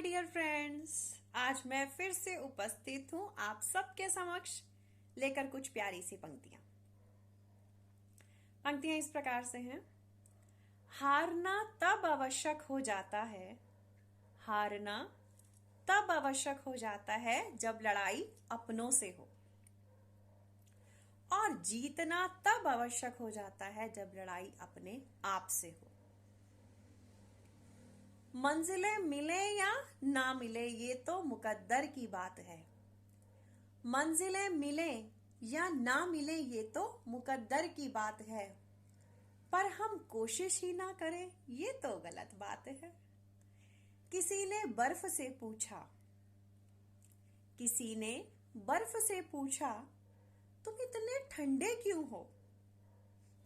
My dear friends, आज मैं फिर से उपस्थित हूं आप सबके समक्ष लेकर कुछ प्यारी सी पंक्तियां। पंक्तियां इस प्रकार से हैं। हारना तब आवश्यक हो जाता है, हारना तब आवश्यक हो जाता है जब लड़ाई अपनों से हो, और जीतना तब आवश्यक हो जाता है जब लड़ाई अपने आप से हो। मंजिलें मिले या ना मिले ये तो मुकद्दर की बात है, मंजिलें मिले या ना मिले ये तो मुकद्दर की बात है, पर हम कोशिश ही ना करें ये तो गलत बात है। किसी ने बर्फ से पूछा, किसी ने बर्फ से पूछा तुम इतने ठंडे क्यों हो,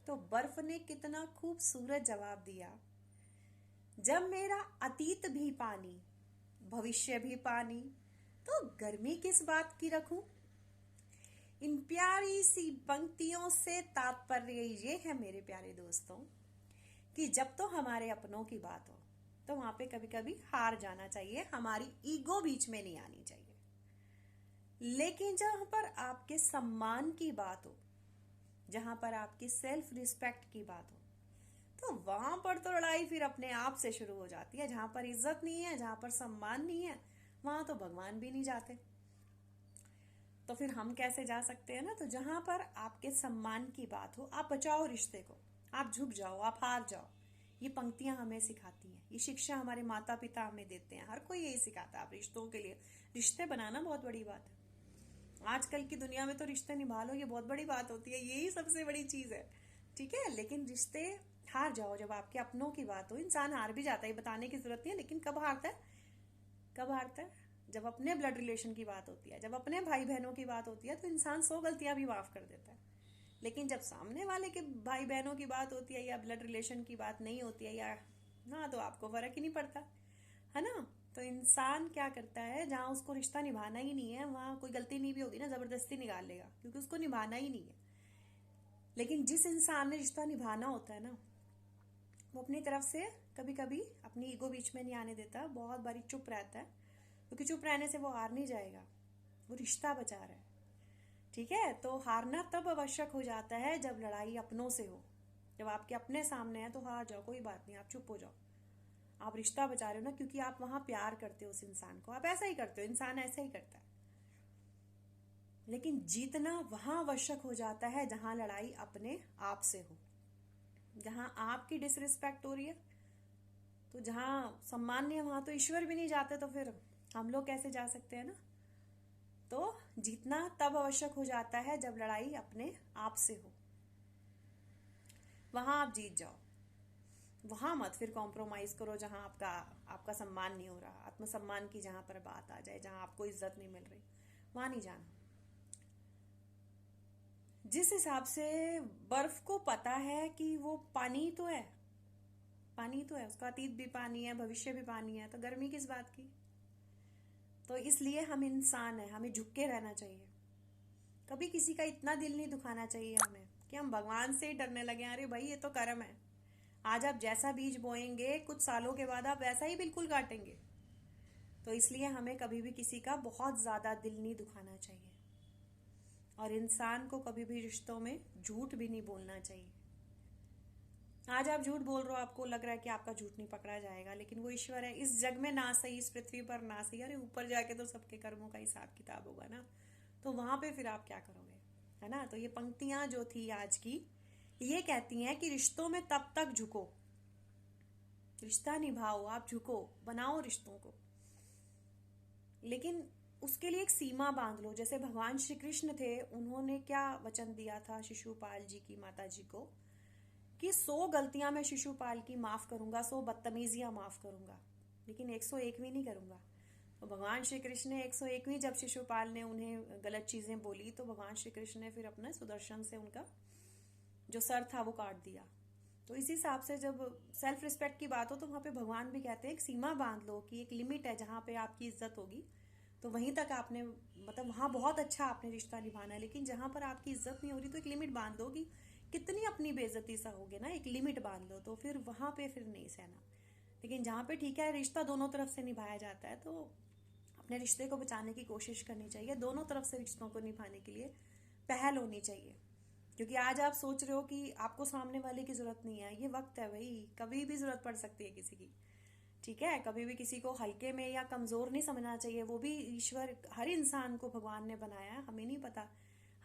तो बर्फ ने कितना खूबसूरत जवाब दिया, जब मेरा अतीत भी पानी भविष्य भी पानी तो गर्मी किस बात की रखूं। इन प्यारी सी पंक्तियों से तात्पर्य ये है मेरे प्यारे दोस्तों कि जब तो हमारे अपनों की बात हो तो वहां पे कभी कभी हार जाना चाहिए, हमारी ईगो बीच में नहीं आनी चाहिए। लेकिन जहां पर आपके सम्मान की बात हो, जहां पर आपकी सेल्फ रिस्पेक्ट की बात हो, तो वहां पर तो लड़ाई फिर अपने आप से शुरू हो जाती है। जहां पर इज्जत नहीं है, जहां पर सम्मान नहीं है, वहां तो भगवान भी नहीं जाते। तो फिर हम कैसे जा सकते हैं ना। तो जहां पर आपके सम्मान की बात हो, आप बचाओ रिश्ते को, आप झुक जाओ, आप हार जाओ। ये पंक्तियां हमें सिखाती हैं, ये शिक्षा हमारे माता पिता हमें देते हैं, हर कोई यही सिखाता है। आप रिश्तों के लिए, रिश्ते बनाना बहुत बड़ी बात है। आजकल की दुनिया में तो रिश्ते निभा लो ये बहुत बड़ी बात होती है, यही सबसे बड़ी चीज है, ठीक है। लेकिन रिश्ते हार जाओ जब आपके अपनों की बात हो। इंसान हार भी जाता है, बताने की जरूरत नहीं है, लेकिन कब हारता है, कब हारता है, जब अपने ब्लड रिलेशन की बात होती है, जब अपने भाई बहनों की बात होती है तो इंसान 100 गलतियां भी माफ कर देता है। लेकिन जब सामने वाले के भाई बहनों की बात होती है या ब्लड रिलेशन की बात नहीं होती है या ना, तो आपको फर्क ही नहीं पड़ता, है ना। तो इंसान क्या करता है, जहां उसको रिश्ता निभाना ही नहीं है, वहां कोई गलती नहीं भी होगी ना, जबरदस्ती निकाल लेगा, क्योंकि उसको निभाना ही नहीं है। लेकिन जिस इंसान ने रिश्ता निभाना होता है ना, वो अपनी तरफ से कभी कभी अपनी ईगो बीच में नहीं आने देता, बहुत बारी चुप रहता है, क्योंकि चुप रहने से वो हार नहीं जाएगा, वो रिश्ता बचा रहा है, ठीक है। तो हारना तब आवश्यक हो जाता है जब लड़ाई अपनों से हो। जब आपके अपने सामने है तो हार जाओ, कोई बात नहीं, आप चुप हो जाओ, आप रिश्ता बचा रहे हो ना, क्योंकि आप वहां प्यार करते हो उस इंसान को, आप ऐसा ही करते हो, इंसान ऐसा ही करता है। लेकिन जीतना वहां आवश्यक हो जाता है जहां लड़ाई अपने आप से हो, जहां आपकी डिसरिस्पेक्ट हो रही है, तो जहां सम्मान नहीं है वहां तो ईश्वर भी नहीं जाते, तो फिर हम लोग कैसे जा सकते हैं ना। तो जीतना तब आवश्यक हो जाता है जब लड़ाई अपने आप से हो, वहां आप जीत जाओ, वहां मत फिर कॉम्प्रोमाइज करो जहां आपका आपका सम्मान नहीं हो रहा, आत्मसम्मान की जहां पर बात आ जाए, जहां आपको इज्जत नहीं मिल रही, वहां नहीं जाना। जिस हिसाब से बर्फ को पता है कि वो पानी तो है, पानी तो है, उसका अतीत भी पानी है, भविष्य भी पानी है, तो गर्मी किस बात की। तो इसलिए हम इंसान है, हमें झुक के रहना चाहिए, कभी किसी का इतना दिल नहीं दुखाना चाहिए हमें कि हम भगवान से ही डरने लगे। अरे भाई ये तो कर्म है, आज आप जैसा बीज बोएंगे कुछ सालों के बाद आप वैसा ही बिल्कुल काटेंगे। तो इसलिए हमें कभी भी किसी का बहुत ज्यादा दिल नहीं दुखाना चाहिए, और इंसान को कभी भी रिश्तों में झूठ भी नहीं बोलना चाहिए। आज आप झूठ बोल रहे हो, आपको लग रहा है कि आपका झूठ नहीं पकड़ा जाएगा, लेकिन वो ईश्वर है, इस जग में ना सही, इस पृथ्वी पर ना सही, अरे ऊपर जाके तो सबके कर्मों का हिसाब किताब होगा ना, तो वहां पे फिर आप क्या करोगे, है ना। तो ये पंक्तियां जो थी आज की, ये कहती हैं कि रिश्तों में तब तक झुको, रिश्ता निभाओ, आप झुको, बनाओ रिश्तों को, लेकिन उसके लिए एक सीमा बांध लो। जैसे भगवान श्री कृष्ण थे, उन्होंने क्या वचन दिया था शिशुपाल जी की माता जी को कि 100 गलतियां मैं शिशुपाल की माफ करूंगा, 100 बदतमीजियां माफ करूंगा, लेकिन 101वीं नहीं करूंगा। तो भगवान श्री कृष्ण ने 101वीं, जब शिशुपाल ने उन्हें गलत चीजें बोली, तो भगवान श्री कृष्ण ने फिर अपने सुदर्शन से उनका जो सर था वो काट दिया। तो इसी हिसाब से जब सेल्फ रिस्पेक्ट की बात हो तो वहां पे भगवान भी कहते हैं एक सीमा बांध लो, कि एक लिमिट है जहां पे आपकी इज्जत होगी, तो वहीं तक आपने, मतलब वहां बहुत अच्छा आपने रिश्ता निभाना है, लेकिन जहां पर आपकी इज्जत नहीं हो रही तो एक लिमिट बांध दो, कि कितनी अपनी बेइज्जती सा होगे ना, एक लिमिट बांध लो, तो फिर वहां पे फिर नहीं सहना। लेकिन जहाँ पे ठीक है रिश्ता दोनों तरफ से निभाया जाता है, तो अपने रिश्ते को बचाने की कोशिश करनी चाहिए। दोनों तरफ से रिश्तों को निभाने के लिए पहल होनी चाहिए। क्योंकि आज आप सोच रहे हो कि आपको सामने वाले की जरूरत नहीं है, ये वक्त है भाई, कभी भी जरूरत पड़ सकती है किसी की। ठीक है, कभी भी किसी को हल्के में या कमजोर नहीं समझना चाहिए। वो भी ईश्वर, हर इंसान को भगवान ने बनाया है, हमें नहीं पता।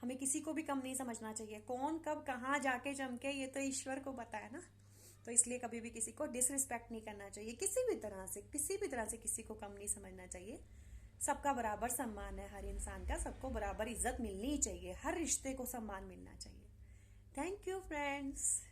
हमें किसी को भी कम नहीं समझना चाहिए। कौन कब कहाँ जाके चमके ये तो ईश्वर को पता है ना। तो इसलिए कभी भी किसी को डिसरिस्पेक्ट नहीं करना चाहिए, किसी भी तरह से, किसी भी तरह से किसी को कम नहीं समझना चाहिए। सबका बराबर सम्मान है, हर इंसान का, सबको बराबर इज्जत मिलनी चाहिए, हर रिश्ते को सम्मान मिलना चाहिए। Thank you friends.